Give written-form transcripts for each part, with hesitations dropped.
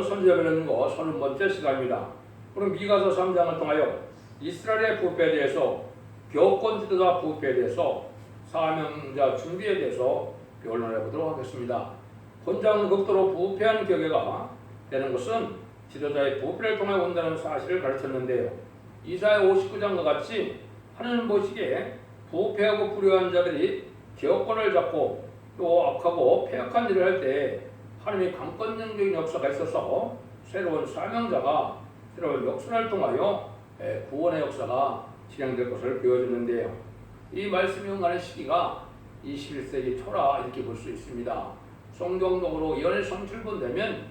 선지자별은 거 30번째 시간입니다. 오늘 미가서 3장을 통하여 이스라엘의 부패에 대해서, 교권 지도자 부패에 대해서, 사명자 준비에 대해서 변론해 보도록 하겠습니다. 본장은 극도로 부패한 교회가 되는 것은 지도자의 부패를 통해 온다는 사실을 가르쳤는데요. 이사야 59장과 같이 하나님 보시기에 부패하고 불효한 자들이 교권을 잡고 또 악하고 폐역한 일을 할 때 하나님의 강권적인 역사가 있어서 새로운 사명자가 새로운 역사를 통하여 구원의 역사가 진행될 것을 보여주는데요. 이 말씀이 응하는 시기가 21세기 초라 이렇게 볼 수 있습니다. 성경적으로 연애 37분 되면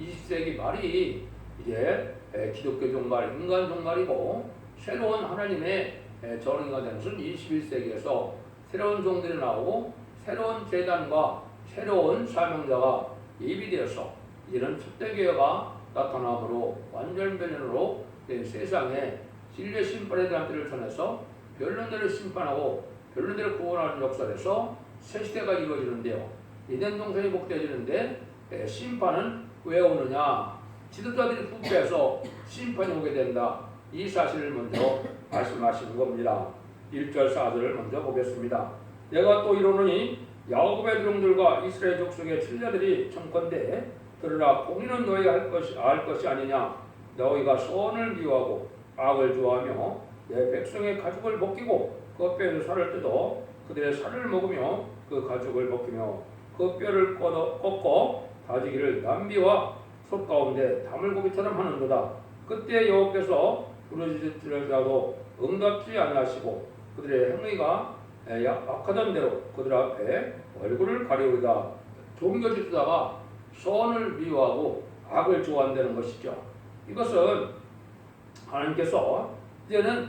20세기 말이 이제 기독교 종말, 인간 종말이고 새로운 하나님의 전의가 되는 것은 21세기에서 새로운 종들이 나오고 새로운 제단과 새로운 사명자가 예비되어서 이제는 첫대교회가 나타남으로 완전변론으로 된 세상에 진리의 심판에 대한 때를 전해서 변론대로 심판하고 변론대로 구원하는 역사에서 새 시대가 이루어지는데요. 이된 동생이 복되어지는데 심판은 왜 오느냐? 지도자들이 부패해서 심판이 오게 된다. 이 사실을 먼저 말씀하시는 겁니다. 1절 4절을 먼저 보겠습니다. 내가 또 이르노니 야곱의 종들과 이스라엘 족속의 친자들이 청컨대 들으라. 공의는 너희가 알 것이 아니냐. 너희가 선을 미워하고 악을 좋아하며 내 백성의 가죽을 벗기고 그 뼈에서 살을 뜯어 그들의 살을 먹으며 그 가죽을 벗기며 그 뼈를 꺾어 다지기를 남비와 솥 가운데 다물고기처럼 하는도다. 그때 여호와께서 부르짖으시더라도 응답지 아니하시고 그들의 행위가 악하던 대로 그들 앞에 얼굴을 가리우리다. 종교 지도자가 선을 미워하고 악을 좋아한다는 것이죠. 이것은 하나님께서 이제는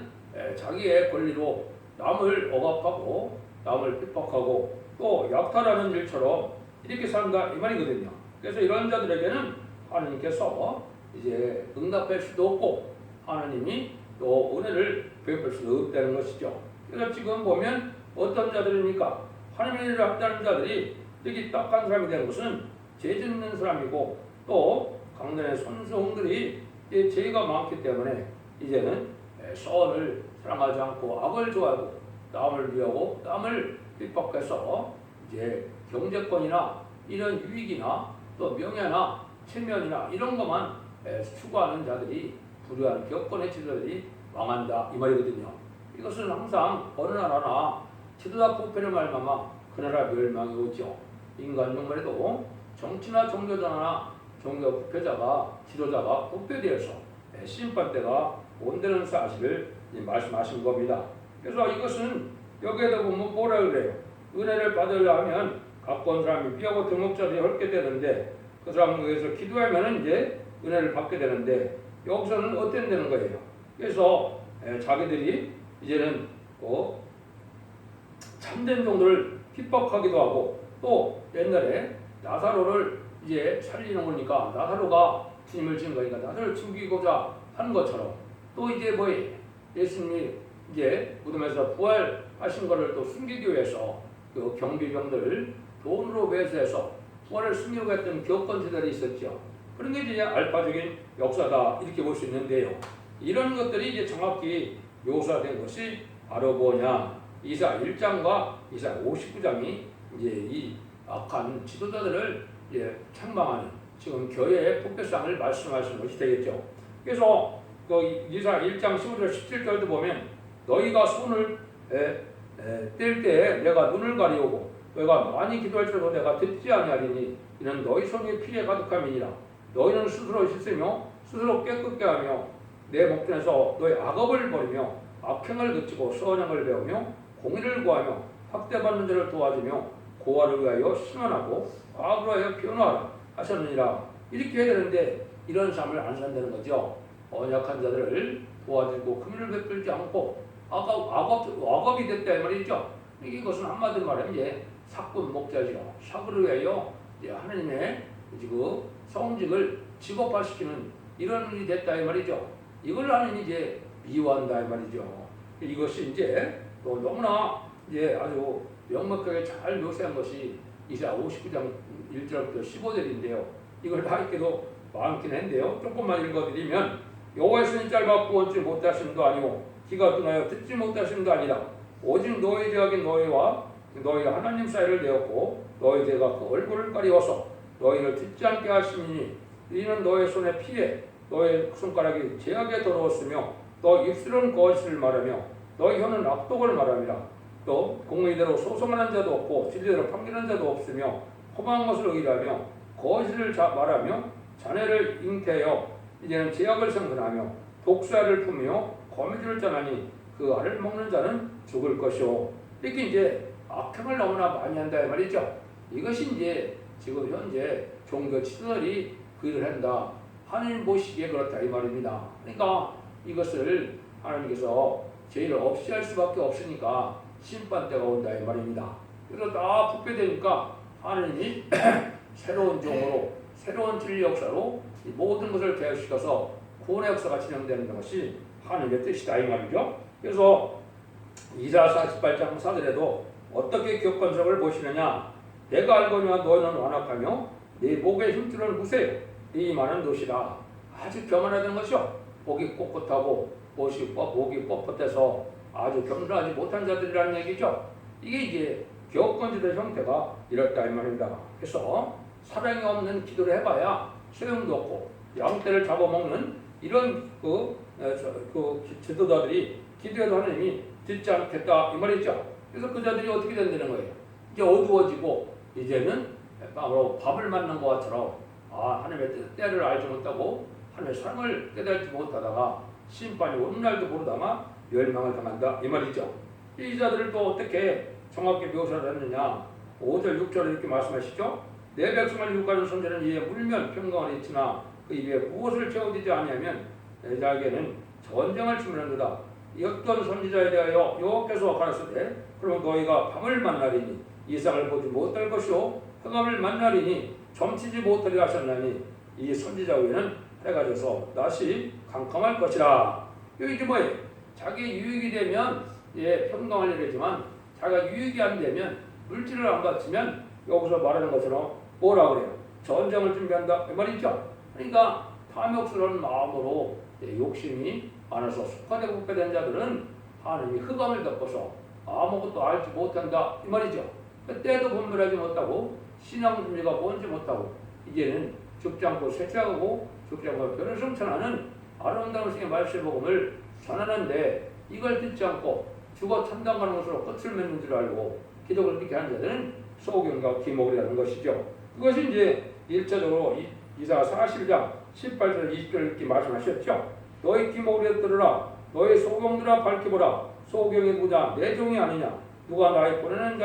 자기의 권리로 남을 억압하고 남을 핍박하고 또 약탈하는 일처럼 이렇게 산다 이 말이거든요. 그래서 이런 자들에게는 하나님께서 이제 응답할 수도 없고 하나님이 또 은혜를 베풀 수도 없다는 것이죠. 그래서 지금 보면 어떤 자들입니까? 하나님의 일을 한다는 자들이 여기 딱한 사람이 되는 것은 죄 짓는 사람이고 또 강단의 선수들이 죄가 많기 때문에 이제는 선을 사랑하지 않고 악을 좋아하고 남을 미워하고 남을 핍박해서 이제 경제권이나 이런 유익이나 또 명예나 체면이나 이런 것만 추구하는 자들이 불효한 교권의 지도자들이 망한다 이 말이거든요. 이것은 항상 어느 나라나 지도자 부패를 말미암아 그 나라 멸망이 오죠. 인간 종말에도 정치나 종교자나 종교 부패자가 지도자가 부패되어서 심판대가 온다는 사실을 말씀하신 겁니다. 그래서 이것은 여기에도 보면 뭐라 그래요? 은혜를 받으려 하면 가까운 사람이 피하고 등록자들이 헐게 되는데 그 사람을 위해서 기도하면 이제 은혜를 받게 되는데 여기서는 어떻게 되는 거예요? 그래서 자기들이 이제는 참된 종들을 핍박하기도 하고 또 옛날에 나사로를 이제 살리는 거니까 나사로가 주님을 지은 거니까 나사로를 죽이고자 하는 것처럼 또 이제 뭐예요? 예수님이 이제 무덤에서 부활하신 것을 또 숨기기 위해서 그 경비병들을 돈으로 매수해서 부활을 숨기려고 했던 교권지들이 있었죠. 그런 게 이제 알파적인 역사다 이렇게 볼 수 있는데요. 이런 것들이 이제 정확히 묘사된 것이 바로 뭐냐? 이사 1장과 이사 59장이 이제 이 악한 지도자들을 이제 책망하는 지금 교회의 부패상을 말씀하시는 것이 되겠죠. 그래서 그 이사 1장 15절 17절도 보면 너희가 손을 뗄 때 내가 눈을 가리우고 너희가 많이 기도할지라도 내가 듣지 아니하리니 이는 너희 손이 피에 가득함이니라. 너희는 스스로 씻으며 스스로 깨끗게 하며 내 목전에서 너희 악업을 버리며 악행을 그치고 선행을 배우며 공의를 구하며 학대받는 자를 도와주며 고아를 위하여 신원하고 악을 위하여 변호하라 하셨느니라. 이렇게 해야 되는데 이런 삶을 안 산다는 거죠. 언약한 자들을 도와주고 금일을 베풀지 않고 악업이 됐다 이 말이죠. 이것은 한마디로 말하면 이제 사꾼 목자죠. 사구를 위하여 하나님의 그 성직을 직업화시키는 이런 일이 됐다 이 말이죠. 이걸 하나님이 이제 미워한다 이 말이죠. 이것이 이제 또 너무나 이제 아주 명확하게 잘 묘사한 것이 이사 59장 1절부터 15절인데요. 이걸 다 읽게도 많긴 한데요. 조금만 읽어드리면 여호와의 손이 짧았고 얻지 못하심도 아니고 귀가 둔하여 듣지 못하심도 아니라 오직 너희 죄악이 너희와 너희 하나님 사이를 내었고 너희 죄가 그 얼굴을 가리워서 너희를 듣지 않게 하시니 이는 너희 손에 피해 너희 손가락이 죄악에 더러웠으며 너 입술은 거짓을 말하며 너희 혀는 악독을 말함이라. 또 공의대로 소송하는 자도 없고 진리대로 판결하는 자도 없으며 험한 것을 의뢰하며 거짓을 말하며 자네를 잉태하여 이제는 죄악을 생산하며 독사를 품으며 거미줄을 짜나니 그 알을 먹는 자는 죽을 것이오. 이렇게 이제 악행을 너무나 많이 한다 이 말이죠. 이것이 이제 지금 현재 종교 지도자들이 그 일을 한다. 하나님 보시기에 그렇다 이 말입니다. 그러니까 이것을 하나님께서 죄를 없이 할 수밖에 없으니까 심판 때가 온다 이 말입니다. 그래서 다 부패되니까 하나님이 새로운 종으로 새로운 진리 역사로 이 모든 것을 개혁시켜서 구원의 역사가 진행되는 것이 하나님의 뜻이다 이 말이죠. 그래서 이사야 48장 4절에도 어떻게 격건석을 보시느냐 내가 알거니와 너희는 완악하며 네 목의 힘줄은 무쇠 네 많은 도시라. 아주 교만하다는 것이요. 목이 꼿꼿하고 목이 뻣뻣해서 아주 겸손하지 못한 자들이라는 얘기죠. 이게 이제 격건지대 형태가 이렇다 이 말입니다. 그래서 사랑이 없는 기도를 해봐야 소용도 없고 양떼를 잡아먹는 이런 그 지도자들이 기도해도 하나님이 듣지 않겠다 이 말이죠. 그래서 그 자들이 어떻게 된다는 거예요. 이제 어두워지고 이제는 바로 밥을 맞는 것처럼 하나님의 때를 알지 못하고 하나님의 사랑을 깨달지 못하다가 심판이 오는 날도 모르다가 멸망을 당한다 이 말이죠. 이 자들을 또 어떻게 정확히 묘사를 했느냐. 5절 6절에 이렇게 말씀하시죠. 내 백성을 유혹하는 선지자는 이에 물면 평강을 잃지나 그 입에 무엇을 채워지지 아니하면 내 자에게는 전쟁을 치밀한도다. 어떤 선지자에 대하여 여호와께서 가라사대 그러면 너희가 밤을 만나리니 이상을 보지 못할 것이요 흑암을 만나리니 점치지 못하리라 하셨나니 이 선지자 위에는 해가 져서 낮이 캄캄할 것이라. 여기 뭐예요? 자기 유익이 되면 평강을 이루지만 자기가 유익이 안 되면 물질을 안 바치면 여기서 말하는 것처럼 뭐라 그래요? 전쟁을 준비한다 이 말이죠. 그러니까 탐욕스러운 마음으로 욕심이 많아서 속하되고 부패된 자들은 하나님이 흑암을 덮어서 아무것도 알지 못한다 이 말이죠. 그때도 분별하지 못하고 신앙 준비가 뭔지 못하고 이제는 죽지 않고 쇠퇴하고 죽지 않고 변을 성천하는 아름다운 신의 말씀의 복음을 전하는데 이걸 듣지 않고 죽어 천당가는 것으로 끝을 맺는 줄 알고 기독을 그렇게 하는 자들은 소경과 기목이라는 것이죠. 그것이 이제 1차적으로 이사야 40장 18절 20절 이렇게 말씀하셨죠. 너희 기목을 들으라 너희 소경들아 밝혀보라 소경의 부자 내 종이 아니냐 누가 나의 보내는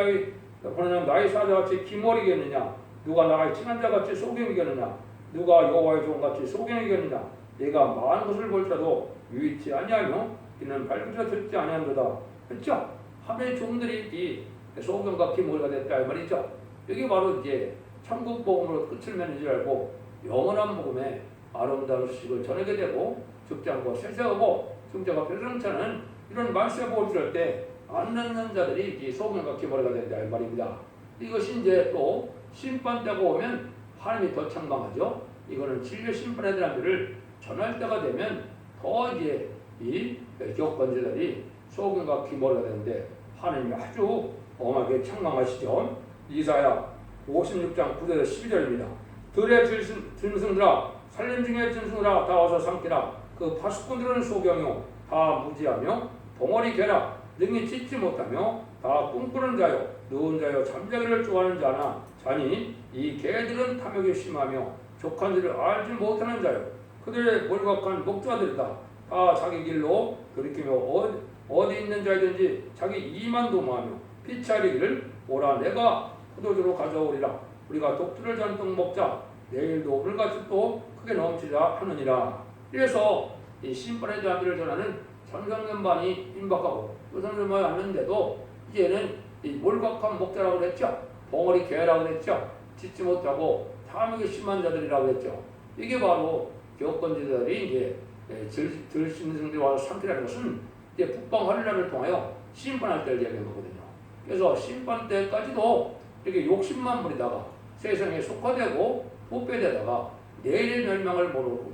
나의 사자같이 기몰이겠느냐 누가 나의 친한 자같이 소경이겠느냐 누가 여호와의 종같이 소경이겠느냐 내가 많은 것을 볼지라도 유익치 아니하며 이는 발부자 듣지 아니한도다. 그렇죠? 하나님의 종들이 이 소경과 기몰이가 됐다 이 말이죠. 여기 바로 이제 천국 복음으로 끝을 맺는 줄 알고 영원한 복음에 아름다운 소식을 전하게 되고 죽지 않고 쇠쇠하고 승자가 별성차는 이런 말씀의 복음을 들을 때 안 듣는 자들이 이 소경과 기몰이가 된다 이 말입니다. 이것이 이제 또 심판 때가 오면 하나님이 더 창망하죠. 이거는 진리의 심판에 대한 일을 전할 때가 되면 더 이제 이 격건자들이 소경과 기몰이가 되는데 하나님이 아주 엄하게 창망하시죠. 이사야 56장 9절 12절입니다. 들의 짐승들아 살림 중에 짐승들아 다 와서 삼키라. 그 파수꾼들은 소경이요 다 무지하며 덩어리 개라 능히 찢지 못하며 다 꿈꾸는 자요 누운 자요 잠자기를 좋아하는 자니 이 개들은 탐욕이 심하며 족한 일을 알지 못하는 자요 그들의 몰각한 목자들이다. 다 자기 길로 돌이키며 어디 있는 자이든지 자기 이만 도모하며 피차리기를 오라 내가 포도주로 가져오리라. 우리가 독주를 잔뜩 먹자 내일도 오늘같이 또 크게 넘치자 하느니라. 그래서 이 심판의 자비를 전하는 천상연반이 임박하고 또 천상연반이 왔는데도 이제는 이 몰각한 목자라고 그랬죠. 벙어리 개라고 그랬죠. 짓지 못하고 탐욕이 심한 자들이라고 그랬죠. 이게 바로 격건지들이 이제 들심승들이 와서 삼키라는 것은 이제 북방 환란을 통하여 심판할 때를 얘기하는 거거든요. 그래서 심판 때까지도 이렇게 욕심만 부리다가 세상에 속화되고 부패되다가 내일의 멸망을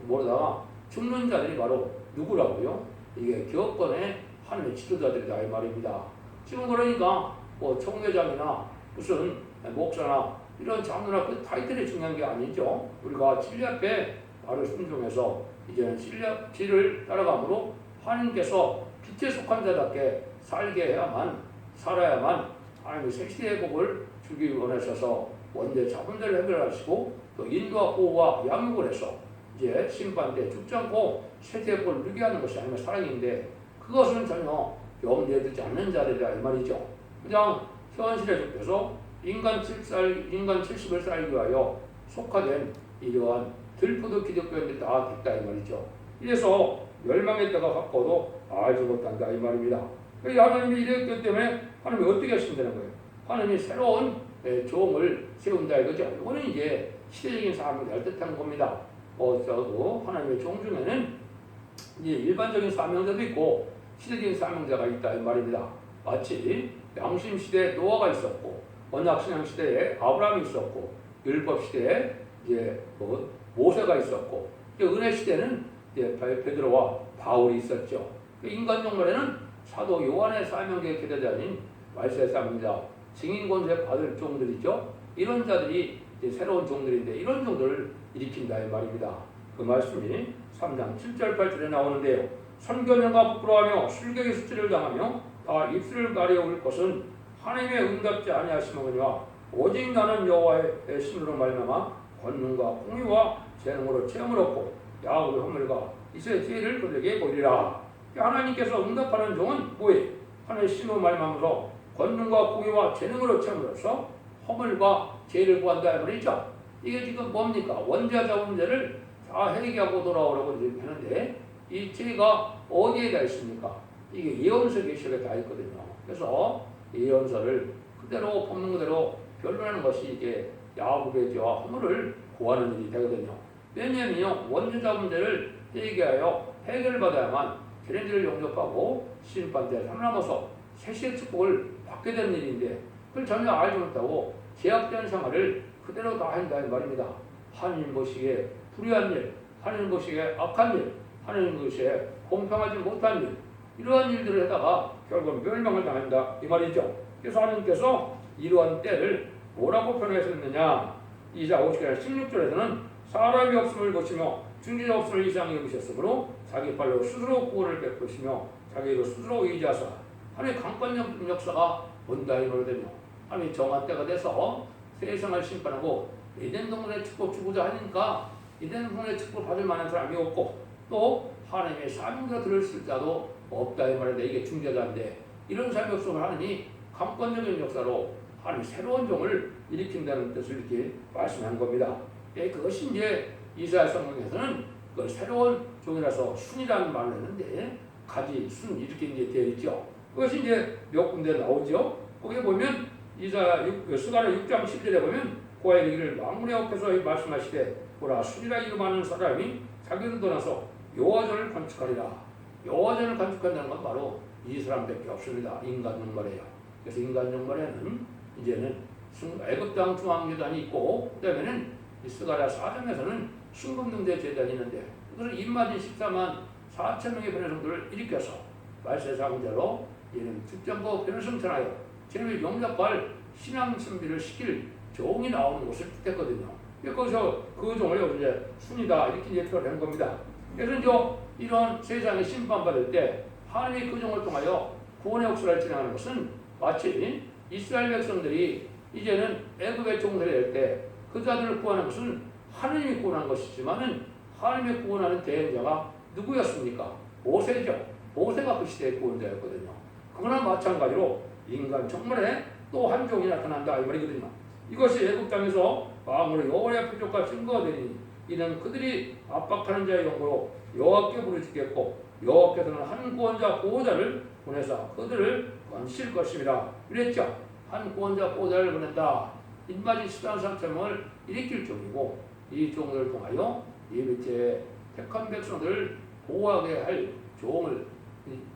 모르다가 죽는 자들이 바로 누구라고요? 이게 교권의 하나님의 지도자들이다 이 말입니다. 지금 그러니까 뭐 총회장이나 무슨 목사나 이런 장로나 그 타이틀이 중요한 게 아니죠. 우리가 진리 앞에 바로 순종해서 이제는 진리를 따라감으로 하나님께서 빛에 속한 자답게 살아야만 하나님의 새시대의 복을 주기 원하셔서 원죄 자본들을 해결하시고 또 인도와 보호와 양육을 해서 이제 심판 때 죽지 않고 새시대의 복을 누리게 하는 것이 하나님의 사랑인데 그것은 전혀 염두에 두지 않는 자들이다 이 말이죠. 그냥 현실에 좁혀서 인간 70을 살기 위하여 속화된 이러한 들포도 기독교인들이 다 됐다 이 말이죠. 이래서 멸망의 때가 가까워도 알지 못한다 이 말입니다. 하나님이 이랬기 때문에 하나님이 어떻게 하신다는 거예요? 하나님이 새로운 종을 세운다 이거죠. 이거는 이제 시대적인 사람을 낼 듯한 겁니다. 하나님의 종 중에는 이제 일반적인 사명자도 있고 시대적인 사명자가 있다 이 말입니다. 마치 양심 시대에 노아가 있었고 언약 신앙 시대에 아브라함이 있었고 율법 시대에 이제 모세가 있었고 은혜 시대는 이제 베드로와 바울이 있었죠. 인간 종말에는 사도 요한의 사명계의 계대자인 말세 사명자 증인 권세 받을 종들이죠. 이런 자들이 이제 새로운 종들인데 이런 종들을 일으킨다 이 말입니다. 그 말씀이 3장 7절 8절에 나오는데요. 선교명과 부끄러워하며 술객의 수치를 당하며 다 입술을 가려울 것은 하나님의 응답지 아니하심이니와 오직 나는 여호와의 신으로 말미암아 권능과 공의와 재능으로 체험을 얻고 야곱의 허물과 이스라엘 지혜를 그들에게 보이리라. 하나님께서 응답하는 종은 뭐예요? 하나님의 신으로 말미암아서 권능과 공의와 재능으로 체험을 얻어서 허물과 죄를 구한다 이 말이죠. 이게 지금 뭡니까? 원죄하자 문제를 다 해결하고 돌아오라고 하는데 이 죄가 어디에 다 있습니까? 이게 예언서 계시록에 다 있거든요. 그래서 예언서를 그대로 뽑는 그대로 변론하는 것이 이게 야곱의 죄와 허물을 구하는 일이 되거든요. 왜냐하면 원죄자 문제를 해결하여 해결받아야만 걔네들을 용접하고 심판대 살아남아서 새시의 축복을 받게 되는 일인데 그걸 전혀 알지 못하고 제약된 생활을 그대로 다 한다 이 말입니다. 하나님 보시기에 불의한 일, 하나님 보시기에 악한 일, 하나님 보시기에 공평하지 못한 일 이러한 일들을 하다가 결국 멸망을 당한다 이 말이죠. 그래서 하나님께서 이러한 때를 뭐라고 표현하셨느냐. 이사 50절 16절에서는 사람이 없음을 보시며 중지자 없음을 이상히 여기셨으므로 자기 발로 스스로 구원을 베푸시며 자기로 스스로 의지하사 하나님의 강권적 역사가 온다 이 말이거든요. 하나님이 정한 때가 돼서 세상을 심판하고 에덴 동산의 축복 주고자 하니까 에덴 동산의 축복을 받을 만한 사람이 없고 또 하나님의 사명자 들을 자도 없다 이 말인데 이게 중재자인데 이런 삶이 없으면 하나님이 강권적인 역사로 하나님 새로운 종을 일으킨다는 뜻을 이렇게 말씀한 겁니다. 그것이 이제 이사야 성경에서는 그걸 새로운 종이라서 순이라는 말을 했는데 가지, 순 이렇게 이제 되어 있죠. 그것이 이제 몇 군데 나오죠. 거기에 보면 이사야 스가랴 6장 10절에 보면 고아의 얘기를 만군의 여호와께서 말씀하시되 보라 순이라 이름하는 사람이 자기를 떠나서 여호와전을 건축하리라. 여호와전을 건축한다는 건 바로 이 사람밖에 없습니다. 인간 종말이에요. 그래서 인간 종말에는 이제는 애굽 땅 중앙재단이 있고 그다음에는 스가랴 4장에서는 순금능대 재단이 있는데 그것은 입맞은 14만 4천 명의 변호성들을 일으켜서 말세상대로 얘는 특정고 변호성천하여 제놈이 용납할 신앙 준비를 시킬 종이 나오는 곳을 뜻했거든요. 거기서 그 종을 이제 순이다 이렇게 이제 표현한 겁니다. 그래서 이제 이런 세상에 심판받을 때 하나님이 그 종을 통하여 구원의 역사를 진행하는 것은 마치 이스라엘 백성들이 이제는 애굽의 종들이 될 때 그 자들을 구하는 것은 하나님이 구원한 것이지만은 하나님이 구원하는 대행자가 누구였습니까? 모세죠. 모세가 그 시대의 구원자였거든요. 그거나 마찬가지로 인간 정말에 또 한 종이 나타난다 이 말이거든요. 이것이 애굽 땅에서 마음으로 여호와의 표적과 증거가 되니 이는 그들이 압박하는 자의 영으로 여호와께 부르짖겠고 여호와께서는 한 구원자 보호자를 보내사 그들을 건실 것입니다. 그랬죠. 한 구원자 보호자를 보낸다. 입맞이 13,000명을 일으킬 종이고 이 종들을 통하여 이 밑에 택한 백성들을 보호하게 할 종을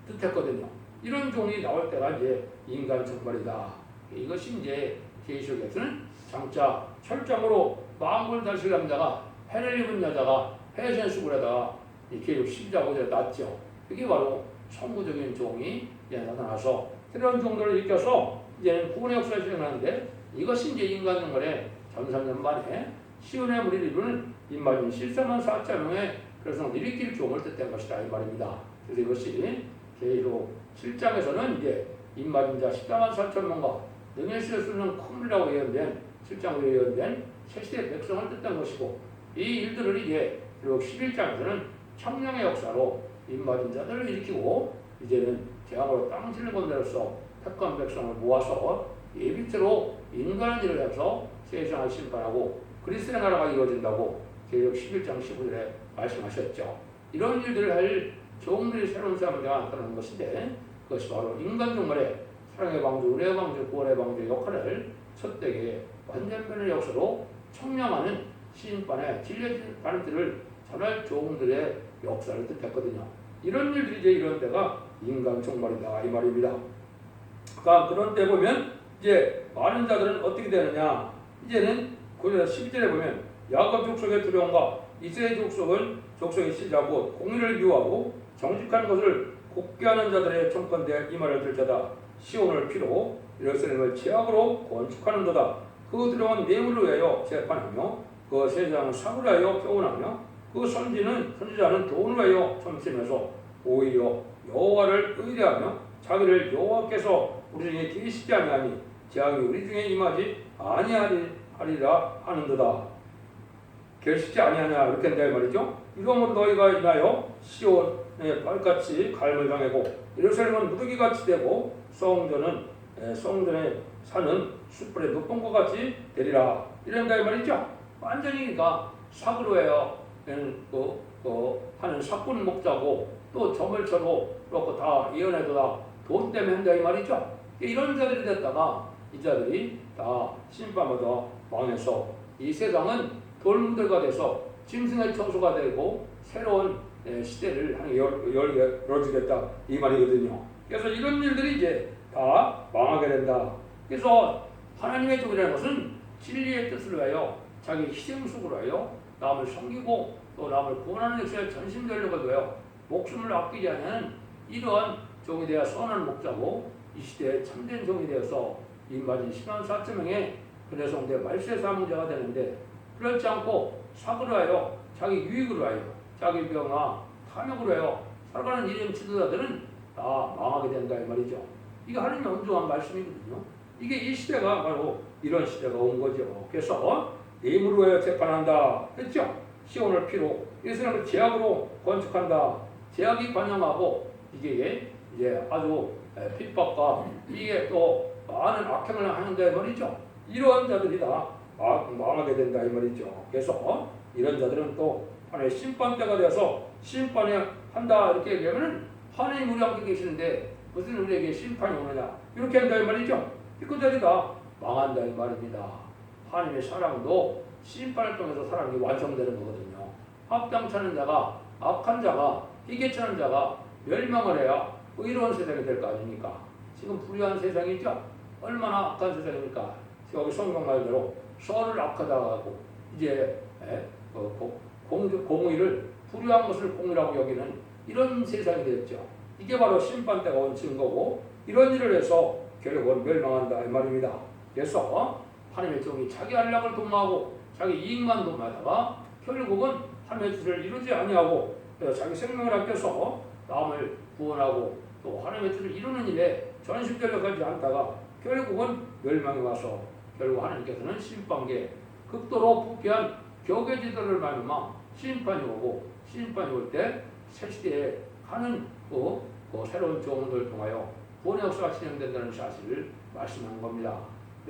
뜻했거든요. 이런 종이 나올 때가 이제 인간 정말이다. 이것이 이제 계시록에서는 장차 철장으로 만물 다스릴 남자가 해를 입은 여자가 해센수굴에다가 이 계율 12장 5절에 놨죠. 그게 바로 선구적인 종이 이제 나타나서 새로운 종들을 일으켜서 이제는 구원의 역사를 진행하는데, 이것이 이제 인간 정말에 전삼년 만에 시온의 무리를 이루는 임마진 14만 4천 명의 그래서 일으킬 종을 뜻한 것이다 이 말입니다. 그래서 이것이 계율 7장에서는 이제 임마진 자 14만 4천 명과 능히 쓸 수 있는 컴이라고 예언된 7장으로 예언된 새시대 백성을 뜻한 것이고, 이 일들을 이제 그리고 11장에서는 청량의 역사로 임마진 자들을 일으키고 이제는 재앙으로 땅질을 건네로서 택한 백성을 모아서 예비죄로 인간의 일을 해서 세상을 심판하고 그리스도의 나라가 이루어진다고 계시록 11장 15절에 말씀하셨죠. 이런 일들을 할 종들이 새로운 사람을 나타나는 것인데, 그것이 바로 인간 종말의 사랑의 방주, 은혜의 방주, 구원의 방주의 역할을 첫대게 완전변의 역사로 청량하는 시인판의 진리의 반들을 전할 종들의 역사를 뜻했거든요. 이런 일들이 이제 이런 때가 인간 종말이다 이 말입니다. 그러니까 그런 때 보면 이제 많은 자들은 어떻게 되느냐, 이제는 9절 12절에 보면 야곱 족속의 두려움과 이스라엘 족속이 시작하고 공의를 미워하고 정직한 것을 곱게 하는 자들의 청건대 이 말을 들 자다. 시온을 피로 예루살렘을 제약으로 건축하는도다. 그 두려움은 뇌물을 위하여 재판하며 그 세상을 삭을 하여 교훈하며 그 선지자는 돈을 위하여 점치면서 오히려 여호와를 의뢰하며 자기를 여호와께서 우리 중에 계시지 아니하니 재앙이 우리 중에 임하지 아니하리라 하는도다. 계시지 아니하냐 이렇게 한다 말이죠. 이러므로 너희가 인하여 시온의 발같이 갈물 당하고 예루살렘은 무더기같이 되고 성전에 사는 숯불의 높은 것 같이 되리라 이런다 말이죠. 완전히 그러니까 삭으로 해요. 하는 삭군 목자고 또 점을 쳐도 그렇고 다 예언해도 다 돈 때문에 한다 이 말이죠. 이런 자들이 됐다가 이 자들이 다 심판받아 망해서 이 세상은 돌무더가 돼서 짐승의 처소가 되고 새로운 시대를 열어주겠다 이 말이거든요. 그래서 이런 일들이 이제 다 망하게 된다. 그래서 하나님의 종이라는 것은 진리의 뜻을 위하여 자기 희생수고로 하여 남을 섬기고 또 남을 구원하는 역사에 전심전력을 위하여 목숨을 아끼지 않는 이러한 종이 되어 선한 목자고, 이 시대에 참된 종이 되어서 임마진 10만 4천 명의 근혜성대 말세 사명자가 되는데, 그렇지 않고 삭으로 하여 자기 유익으로 하여 자기 병화 탐욕으로 하여 살아가는 이런 지도자들은 다 망하게 된다 이 말이죠. 이게 하나님의 엄중한 말씀이거든요. 이게 이 시대가 바로 이런 시대가 온 거죠. 그래서 뇌물로 하여 재판한다 했죠. 시온을 피로 예루살렘을 제약으로 건축한다. 제약이 관영하고 이게 이제 아주 핍박과 이게 또 많은 악행을 하는데 말이죠. 이러한 자들이 다 망하게 된다 이 말이죠. 그래서 이런 자들은 또 하나님의 심판대가 되어서 심판에 한다 이렇게 얘기하면은 하나님 우리 함께 계시는데 무슨 우리에게 심판이 오느냐 이렇게 한다 이 말이죠. 그 자들이 다 망한다 이 말입니다. 하나님의 사랑도 심판을 통해서 사랑이 완성되는 거거든요. 합당찮은 자가 악한 자가 희귀찮은 자가 멸망을 해야 의로운 세상이 될 거 아닙니까? 지금 불의한 세상이죠. 얼마나 악한 세상입니까? 여기 성경 말대로 선을 악하다고 이제 공의를 불의한 것을 공의라고 여기는 이런 세상이 됐죠. 이게 바로 심판대가 온 증거고, 이런 일을 해서 결국은 멸망한다 이 말입니다. 그래서 하나님의 종이 자기 안락을 도모하고 자기 이익만 도모하다가 결국은 하나님의 뜻을 이루지 아니하고 자기 생명을 아껴서 남을 구원하고 또 하나님의 뜻을 이루는 일에 전심전력하지 않다가 결국은 멸망이 와서 결국 하나님께서는 심판계 극도로 부패한 격의지도를 말미암아 심판이 오고, 심판이 올 때 새시대에 가는 그 새로운 종들을 통하여 구원의 역사가 진행된다는 사실을 말씀하는 겁니다.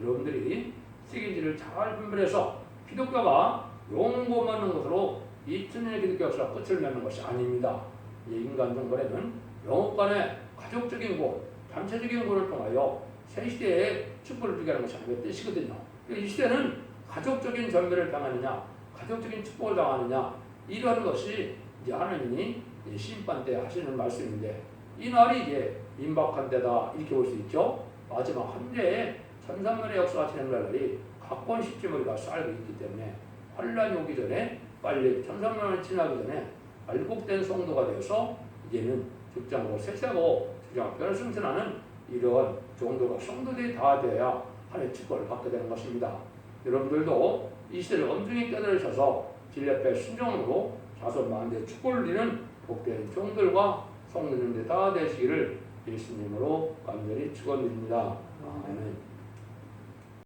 여러분들이 시기지를 잘 분별해서 기독교가 용고맞는 것으로 2000년의 기독교 역사가 끝을 맺는 것이 아닙니다. 인간 정벌에는 영업 간의 가족적인 구원, 단체적인 구원을 통하여 새 시대에 축복을 주게 하는 것이 하나님의 뜻이거든요. 이 시대는 가족적인 전멸을 당하느냐, 가족적인 축복을 당하느냐, 이런 것이 이제 하나님이 심판 때 하시는 말씀인데, 이 날이 이제 임박한 때다 이렇게 볼 수 있죠. 마지막 한 대에 천상면의 역사가 진행될 날이 각권 십지머리가 쌓이고 있기 때문에 환란이 오기 전에 빨리 천상명을 지나기 전에 발국된 성도가 되어서 이제는 직장으로 세시하고 주장학교를 승천하는 이러한 정도가 성도들이 다 되어야 하나님의 축복을 받게 되는 것입니다. 여러분들도 이 시대를 엄중히 깨달으셔서 진리 앞에 순종으로 자손 만대의 축복을 누리는 복된 종들과 성도님들 다 되시기를 예수님으로 간절히 축원드립니다. 아멘.